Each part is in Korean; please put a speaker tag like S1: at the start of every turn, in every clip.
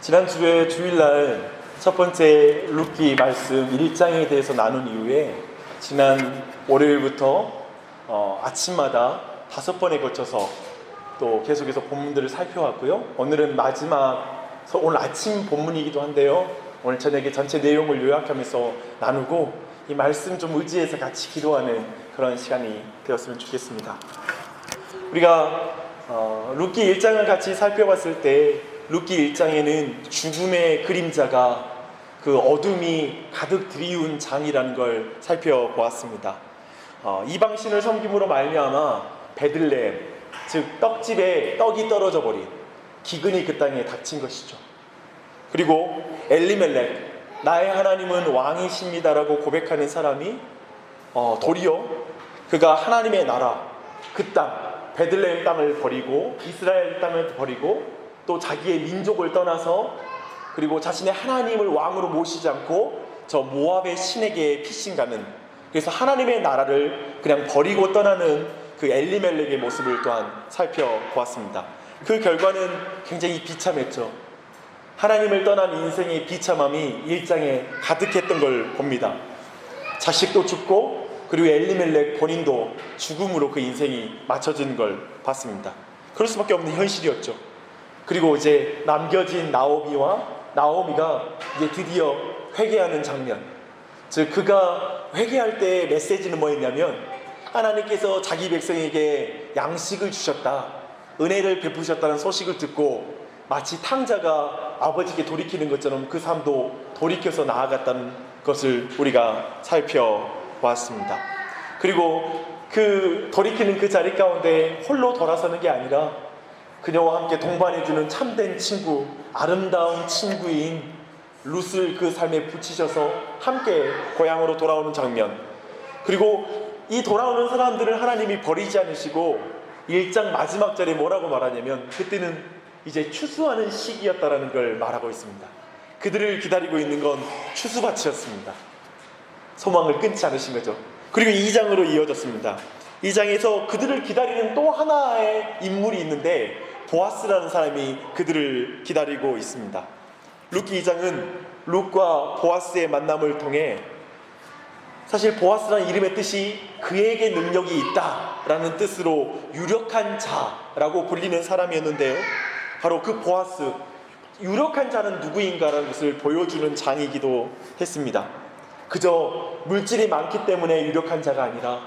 S1: 지난주에 주일날 첫 번째 룻기 말씀 1장에 대해서 나눈 이후에 지난 월요일부터 아침마다 5번에 거쳐서 또 계속해서 본문들을 살펴왔고요. 오늘은 오늘 아침 본문이기도 한데요. 오늘 저녁에 전체 내용을 요약하면서 나누고 이 말씀 좀 의지해서 같이 기도하는 그런 시간이 되었으면 좋겠습니다. 우리가 룻기 1장을 같이 살펴봤을 때 룻기 1장에는 죽음의 그림자가 그 어둠이 가득 드리운 장이라는 걸 살펴보았습니다. 이방신을 섬김으로 말미암아 베들레헴, 즉 떡집에 떡이 떨어져 버린 기근이 그 땅에 닥친 것이죠. 그리고 엘리멜렉, 나의 하나님은 왕이십니다라고 고백하는 사람이 도리어 그가 하나님의 나라, 그 땅, 베들레헴 땅을 버리고 이스라엘 땅을 버리고 또 자기의 민족을 떠나서 그리고 자신의 하나님을 왕으로 모시지 않고 저 모압의 신에게 피신가는, 그래서 하나님의 나라를 그냥 버리고 떠나는 그 엘리멜렉의 모습을 또한 살펴보았습니다. 그 결과는 굉장히 비참했죠. 하나님을 떠난 인생의 비참함이 1장에 가득했던 걸 봅니다. 자식도 죽고 그리고 엘리멜렉 본인도 죽음으로 그 인생이 맞춰진 걸 봤습니다. 그럴 수밖에 없는 현실이었죠. 그리고 이제 남겨진 나오미가 이제 드디어 회개하는 장면, 즉 그가 회개할 때의 메시지는 뭐였냐면 하나님께서 자기 백성에게 양식을 주셨다, 은혜를 베푸셨다는 소식을 듣고 마치 탕자가 아버지께 돌이키는 것처럼 그 삶도 돌이켜서 나아갔다는 것을 우리가 살펴보았습니다. 그리고 그 돌이키는 그 자리 가운데 홀로 돌아서는 게 아니라 그녀와 함께 동반해주는 참된 친구, 아름다운 친구인 룻을 그 삶에 붙이셔서 함께 고향으로 돌아오는 장면, 그리고 이 돌아오는 사람들을 하나님이 버리지 않으시고 1장 마지막 절에 뭐라고 말하냐면 그때는 이제 추수하는 시기였다라는 걸 말하고 있습니다. 그들을 기다리고 있는 건 추수밭이었습니다. 소망을 끊지 않으신 거죠. 그리고 2장으로 이어졌습니다. 2장에서 그들을 기다리는 또 하나의 인물이 있는데 보아스라는 사람이 그들을 기다리고 있습니다. 룻기 2장은 룻과 보아스의 만남을 통해, 사실 보아스라는 이름의 뜻이 그에게 능력이 있다라는 뜻으로 유력한 자라고 불리는 사람이었는데요, 바로 그 보아스, 유력한 자는 누구인가라는 것을 보여주는 장이기도 했습니다. 그저 물질이 많기 때문에 유력한 자가 아니라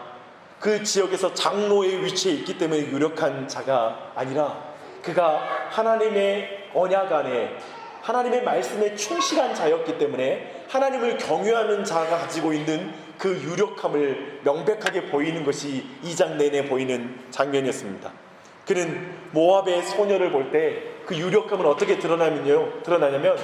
S1: 그 지역에서 장로의 위치에 있기 때문에 유력한 자가 아니라 그가 하나님의 언약 안에 하나님의 말씀에 충실한 자였기 때문에 하나님을 경외하는 자가 가지고 있는 그 유력함을 명백하게 보이는 것이 2장 내내 보이는 장면이었습니다. 그는 모압의 소녀를 볼 때 그 유력함은 어떻게 드러나냐면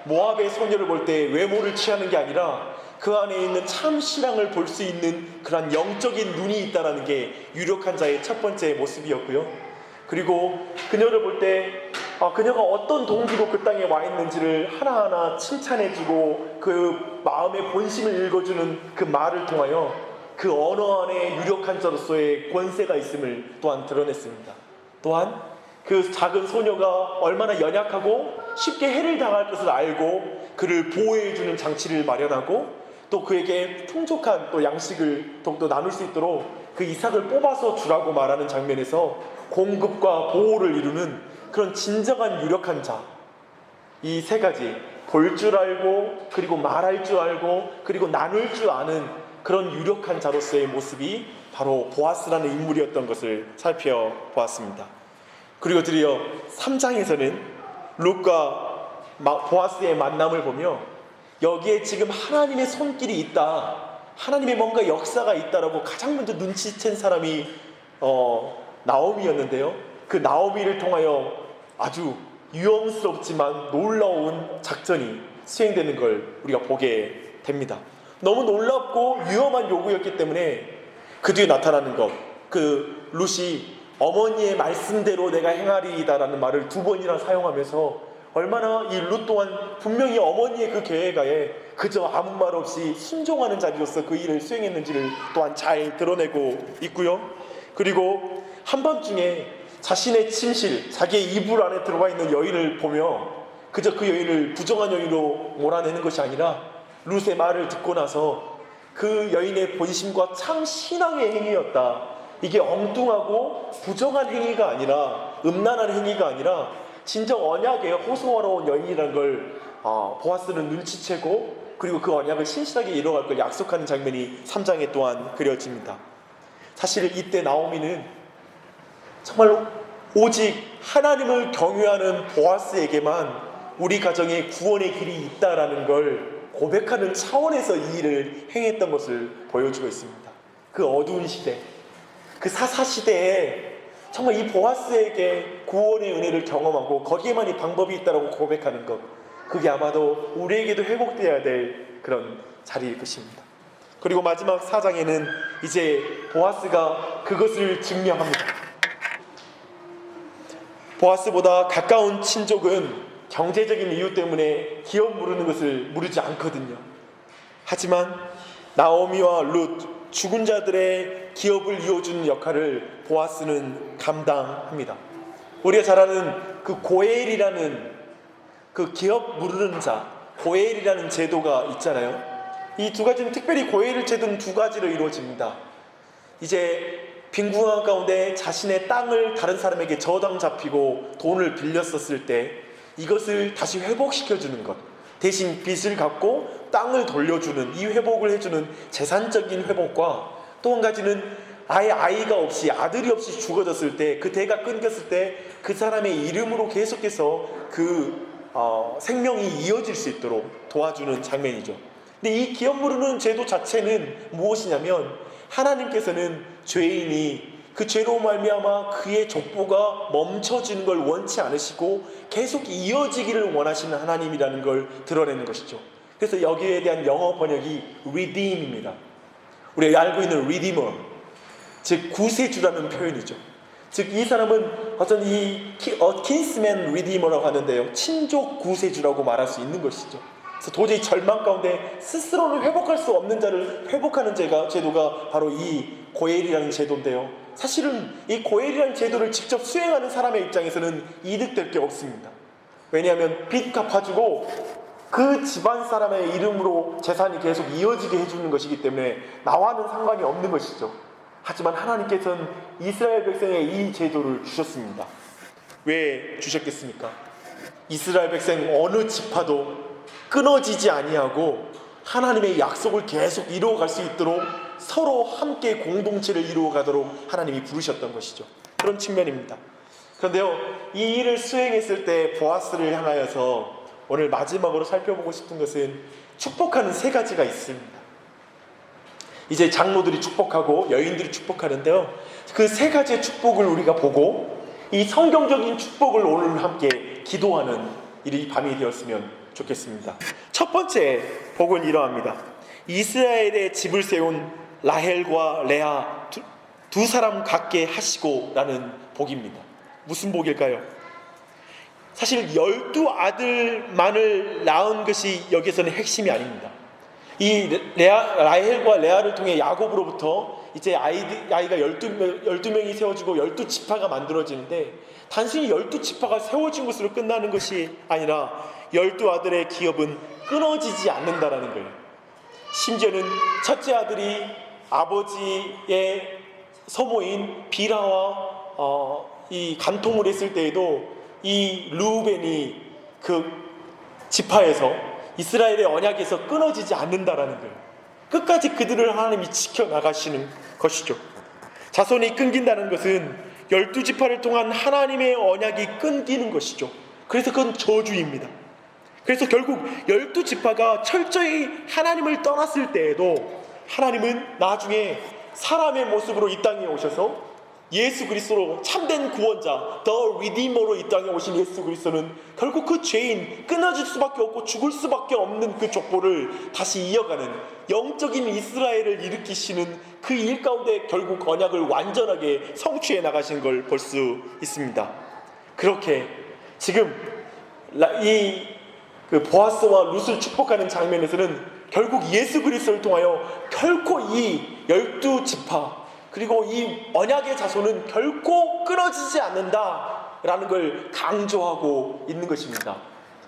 S1: 모압의 소녀를 볼 때 외모를 취하는 게 아니라 그 안에 있는 참 신앙을 볼 수 있는 그런 영적인 눈이 있다는 게 유력한 자의 첫 번째 모습이었고요. 그리고 그녀를 볼 때 그녀가 어떤 동기로 그 땅에 와 있는지를 하나하나 칭찬해주고 그 마음의 본심을 읽어주는 그 말을 통하여 그 언어 안에 유력한 자로서의 권세가 있음을 또한 드러냈습니다. 또한 그 작은 소녀가 얼마나 연약하고 쉽게 해를 당할 것을 알고 그를 보호해주는 장치를 마련하고 또 그에게 풍족한 또 양식을 더욱더 나눌 수 있도록 그 이삭을 뽑아서 주라고 말하는 장면에서 공급과 보호를 이루는 그런 진정한 유력한 자, 이 세 가지, 볼 줄 알고 그리고 말할 줄 알고 그리고 나눌 줄 아는 그런 유력한 자로서의 모습이 바로 보아스라는 인물이었던 것을 살펴보았습니다. 그리고 드디어 3장에서는 룻과 보아스의 만남을 보며 여기에 지금 하나님의 손길이 있다, 하나님의 뭔가 역사가 있다라고 가장 먼저 눈치챈 사람이 나오미였는데요. 그 나오미를 통하여 아주 위험스럽지만 놀라운 작전이 수행되는 걸 우리가 보게 됩니다. 너무 놀랍고 위험한 요구였기 때문에 그 뒤에 나타나는 것, 그 룻이 어머니의 말씀대로 내가 행하리이다라는 말을 2번이나 사용하면서 얼마나 이 룻 또한 분명히 어머니의 그 계획하에 그저 아무 말 없이 순종하는 자리로서 그 일을 수행했는지를 또한 잘 드러내고 있고요. 그리고 한밤중에 자신의 침실, 자기의 이불 안에 들어가 있는 여인을 보며 그저 그 여인을 부정한 여인으로 몰아내는 것이 아니라 룻의 말을 듣고 나서 그 여인의 본심과 참 신앙의 행위였다. 이게 엉뚱하고 부정한 행위가 아니라, 음란한 행위가 아니라 진정 언약의 호소하러 온 여인이라는 걸 보아스는 눈치채고, 그리고 그 언약을 신실하게 이뤄갈 걸 약속하는 장면이 3장에 또한 그려집니다. 사실 이때 나오미는 정말 오직 하나님을 경외하는 보아스에게만 우리 가정에 구원의 길이 있다라는 걸 고백하는 차원에서 이 일을 행했던 것을 보여주고 있습니다. 그 어두운 시대, 그 사사시대에 정말 이 보아스에게 구원의 은혜를 경험하고 거기에만 이 방법이 있다고 고백하는 것, 그게 아마도 우리에게도 회복되어야 될 그런 자리일 것입니다. 그리고 마지막 4장에는 이제 보아스가 그것을 증명합니다. 보아스보다 가까운 친족은 경제적인 이유 때문에 기업 무르는 것을 무르지 않거든요. 하지만 나오미와 룻, 죽은 자들의 기업을 이어주는 역할을 보아스는 감당합니다. 우리가 잘 아는 그 고엘이라는 그 기업 무르는 자, 고엘이라는 제도가 있잖아요. 이 두 가지는, 특별히 고엘 제도는 두 가지로 이루어집니다. 이제 빈궁한 가운데 자신의 땅을 다른 사람에게 저당 잡히고 돈을 빌렸었을 때 이것을 다시 회복시켜주는 것, 대신 빚을 갚고 땅을 돌려주는, 이 회복을 해주는 재산적인 회복과, 또 한 가지는 아예 아이가 없이, 아들이 없이 죽어졌을 때, 그 대가 끊겼을 때 그 사람의 이름으로 계속해서 그 생명이 이어질 수 있도록 도와주는 장면이죠. 근데 이 기업 무르는 제도 자체는 무엇이냐면, 하나님께서는 죄인이 그 죄로 말미암아 그의 족보가 멈춰지는 걸 원치 않으시고 계속 이어지기를 원하시는 하나님이라는 걸 드러내는 것이죠. 그래서 여기에 대한 영어 번역이 redeem입니다. 우리가 알고 있는 redeemer, 즉 구세주라는 표현이죠. 즉 이 사람은 어떤 kinsman redeemer라고 하는데요, 친족 구세주라고 말할 수 있는 것이죠. 그래서 도저히 절망 가운데 스스로는 회복할 수 없는 자를 회복하는 제도가 바로 이 고엘이라는 제도인데요, 사실은 이 고엘이라는 제도를 직접 수행하는 사람의 입장에서는 이득될 게 없습니다. 왜냐하면 빚 갚아주고 그 집안 사람의 이름으로 재산이 계속 이어지게 해주는 것이기 때문에 나와는 상관이 없는 것이죠. 하지만 하나님께서는 이스라엘 백성에 이 제도를 주셨습니다. 왜 주셨겠습니까? 이스라엘 백성 어느 지파도 끊어지지 아니하고 하나님의 약속을 계속 이루어갈 수 있도록 서로 함께 공동체를 이루어가도록 하나님이 부르셨던 것이죠. 그런 측면입니다. 그런데요, 이 일을 수행했을 때 보아스를 향하여서 오늘 마지막으로 살펴보고 싶은 것은 축복하는 세 가지가 있습니다. 이제 장로들이 축복하고 여인들이 축복하는데요, 그 세 가지의 축복을 우리가 보고 이 성경적인 축복을 오늘 함께 기도하는 이 밤이 되었으면 좋겠습니다. 첫 번째 복은 이러합니다. 이스라엘의 집을 세운 라헬과 레아 두 사람 갖게 하시고 라는 복입니다. 무슨 복일까요? 사실 12아들만을 낳은 것이 여기서는 핵심이 아닙니다. 이 라헬과 레아를 통해 야곱으로부터 이제 아이가 12명이 세워지고 12지파가 만들어지는데, 단순히 12지파가 세워진 것으로 끝나는 것이 아니라 12아들의 기업은 끊어지지 않는다라는 거예요. 심지어는 첫째 아들이 아버지의 서모인 비라와 이 간통을 했을 때에도 이 르우벤이 그 지파에서 이스라엘의 언약에서 끊어지지 않는다라는 거예요. 끝까지 그들을 하나님이 지켜나가시는 것이죠. 자손이 끊긴다는 것은 12지파를 통한 하나님의 언약이 끊기는 것이죠. 그래서 그건 저주입니다. 그래서 결국 12지파가 철저히 하나님을 떠났을 때에도 하나님은 나중에 사람의 모습으로 이 땅에 오셔서 예수 그리스도로 참된 구원자, The Redeemer로 이 땅에 오신 예수 그리스도는 결국 그 죄인, 끊어질 수밖에 없고 죽을 수밖에 없는 그 족보를 다시 이어가는 영적인 이스라엘을 일으키시는 그 일 가운데 결국 언약을 완전하게 성취해 나가신 걸 볼 수 있습니다. 그렇게 지금 그 보아스와 룻을 축복하는 장면에서는 결국 예수 그리스도를 통하여 결코 이 12지파 그리고 이 언약의 자손은 결코 끊어지지 않는다라는 걸 강조하고 있는 것입니다.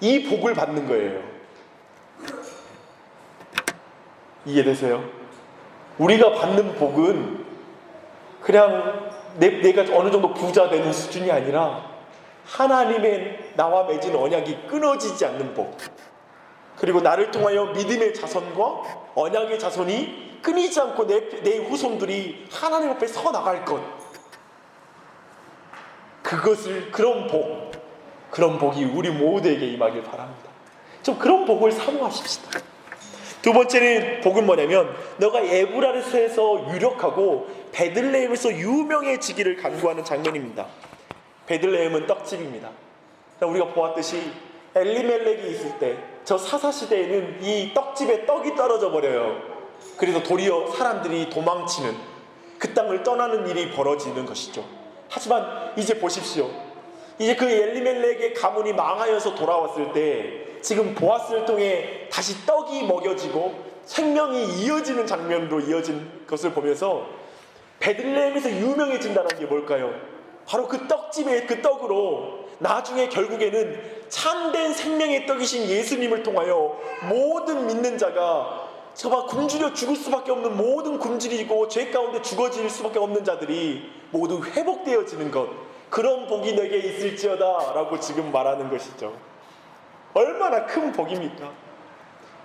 S1: 이 복을 받는 거예요. 이해되세요? 우리가 받는 복은 그냥 내가 어느 정도 부자 되는 수준이 아니라 하나님의 나와 맺은 언약이 끊어지지 않는 복, 그리고 나를 통하여 믿음의 자손과 언약의 자손이 끊이지 않고 내 후손들이 하나님 앞에 서 나갈 것, 그런 복이 우리 모두에게 임하길 바랍니다. 좀 그런 복을 사모하십시다. 두 번째는 복은 뭐냐면 너가 에브라스에서 유력하고 베들레헴에서 유명해지기를 간구하는 장면입니다. 베들레헴은 떡집입니다. 우리가 보았듯이 엘리멜렉이 있을 때 저 사사시대에는 이 떡집에 떡이 떨어져 버려요. 그래서 도리어 사람들이 도망치는, 그 땅을 떠나는 일이 벌어지는 것이죠. 하지만 이제 보십시오. 이제 그 엘리멜렉의 가문이 망하여서 돌아왔을 때 지금 보아스를 통해 다시 떡이 먹여지고 생명이 이어지는 장면으로 이어진 것을 보면서 베들레헴에서 유명해진다는 게 뭘까요? 바로 그 떡집의 그 떡으로 나중에 결국에는 참된 생명의 떡이신 예수님을 통하여 모든 믿는 자가 정말 굶주려 죽을 수밖에 없는, 모든 굶주리고 죄 가운데 죽어질 수밖에 없는 자들이 모두 회복되어지는 것, 그런 복이 너에게 있을지어다 라고 지금 말하는 것이죠. 얼마나 큰 복입니까?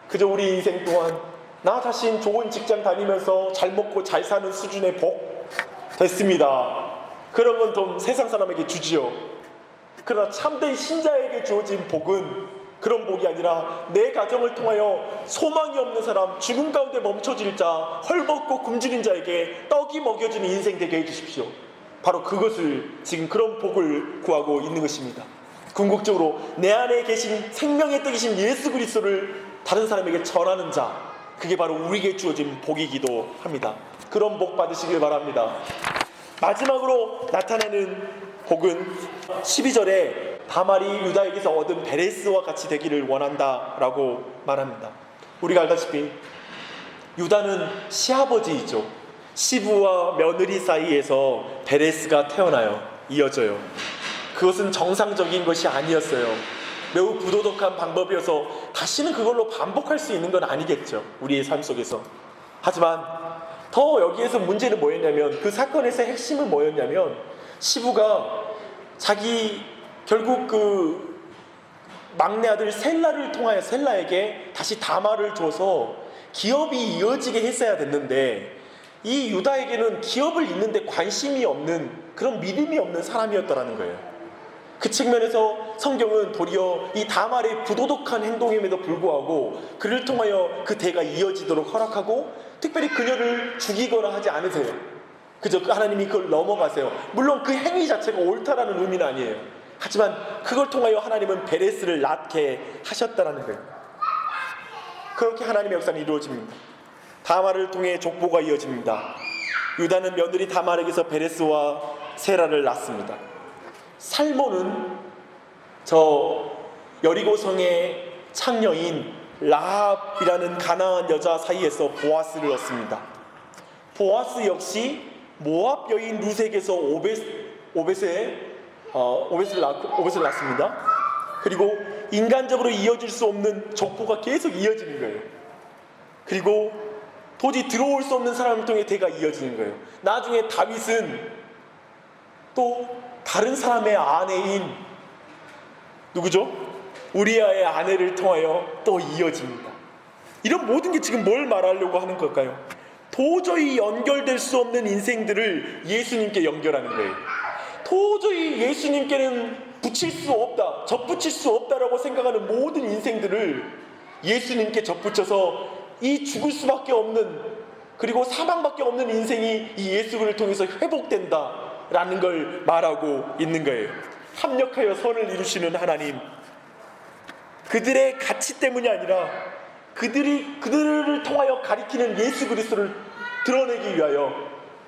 S1: 그저 우리 인생 동안 나 자신 좋은 직장 다니면서 잘 먹고 잘 사는 수준의 복 됐습니다. 그런 건 좀 세상 사람에게 주지요. 그러나 참된 신자에게 주어진 복은 그런 복이 아니라 내 가정을 통하여 소망이 없는 사람, 죽음 가운데 멈춰질 자, 헐벗고 굶주린 자에게 떡이 먹여주는 인생 되게 해주십시오. 바로 그것을 지금 그런 복을 구하고 있는 것입니다. 궁극적으로 내 안에 계신 생명의 떡이신 예수 그리스도를 다른 사람에게 전하는 자, 그게 바로 우리에게 주어진 복이기도 합니다. 그런 복 받으시길 바랍니다. 마지막으로 나타나는 복은 12절에 다말이 유다에게서 얻은 베레스와 같이 되기를 원한다라고 말합니다. 우리가 알다시피 유다는 시아버지이죠. 시부와 며느리 사이에서 베레스가 태어나요. 이어져요. 그것은 정상적인 것이 아니었어요. 매우 부도덕한 방법이어서 다시는 그걸로 반복할 수 있는 건 아니겠죠, 우리의 삶 속에서. 하지만 더 여기에서 문제는 뭐였냐면, 그 사건에서 핵심은 뭐였냐면, 시부가 결국 그 막내 아들 셀라를 통하여 셀라에게 다시 다말을 줘서 기업이 이어지게 했어야 됐는데, 이 유다에게는 기업을 잇는데 관심이 없는, 그런 믿음이 없는 사람이었더라는 거예요. 그 측면에서 성경은 도리어 이 다말의 부도덕한 행동임에도 불구하고 그를 통하여 그 대가 이어지도록 허락하고 특별히 그녀를 죽이거나 하지 않으세요. 그저 하나님이 그걸 넘어가세요. 물론 그 행위 자체가 옳다라는 의미는 아니에요. 하지만 그걸 통하여 하나님은 베레스를 낳게 하셨다라는 거예요. 그렇게 하나님의 역사는 이루어집니다. 다말을 통해 족보가 이어집니다. 유다는 며느리 다말에게서 베레스와 세라를 낳습니다. 살몬은 저 여리고성의 창녀인 라합이라는 가나안 여자 사이에서 보아스를 얻습니다. 보아스 역시 모압 여인 루색에서 오벳을 낳습니다. 그리고 인간적으로 이어질 수 없는 족보가 계속 이어지는 거예요. 그리고 도저히 들어올 수 없는 사람을 통해 대가 이어지는 거예요. 나중에 다윗은 또 다른 사람의 아내인 누구죠? 우리아의 아내를 통하여 또 이어집니다. 이런 모든 게 지금 뭘 말하려고 하는 걸까요? 도저히 연결될 수 없는 인생들을 예수님께 연결하는 거예요. 도저히 예수님께는 붙일 수 없다, 접붙일 수 없다라고 생각하는 모든 인생들을 예수님께 접붙여서 이 죽을 수밖에 없는, 그리고 사망밖에 없는 인생이 이 예수를 통해서 회복된다 라는 걸 말하고 있는 거예요. 합력하여 선을 이루시는 하나님, 그들의 가치 때문이 아니라 그들을 통하여 가리키는 예수 그리스도를 드러내기 위하여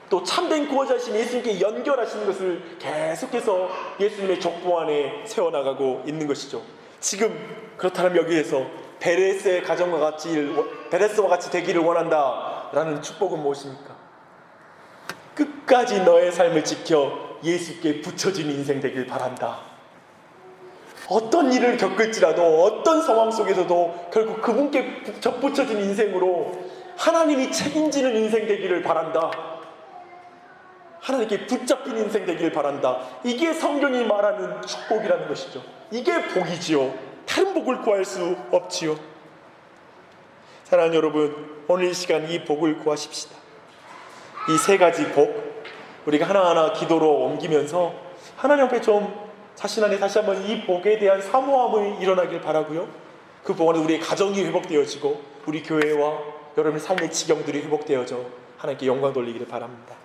S1: 또 참된 구원자이신 예수님께 연결하시는 것을 계속해서 예수님의 족보 안에 세워나가고 있는 것이죠. 지금 그렇다면 여기에서 베레스와 같이 되기를 원한다라는 축복은 무엇입니까? 끝까지 너의 삶을 지켜 예수께 붙여진 인생 되길 바란다. 어떤 일을 겪을지라도 어떤 상황 속에서도 결국 그분께 접붙여진 인생으로 하나님이 책임지는 인생 되기를 바란다. 하나님께 붙잡힌 인생 되기를 바란다. 이게 성경이 말하는 축복이라는 것이죠. 이게 복이지요. 다른 복을 구할 수 없지요. 사랑하는 여러분, 오늘 이 시간 이 복을 구하십시다. 이 세 가지 복, 우리가 하나하나 기도로 옮기면서 하나님 앞에 좀 자신 안에 다시 한번 이 복에 대한 사모함이 일어나길 바라고요. 그 복 안에 우리의 가정이 회복되어지고 우리 교회와 여러분의 삶의 지경들이 회복되어져 하나님께 영광 돌리기를 바랍니다.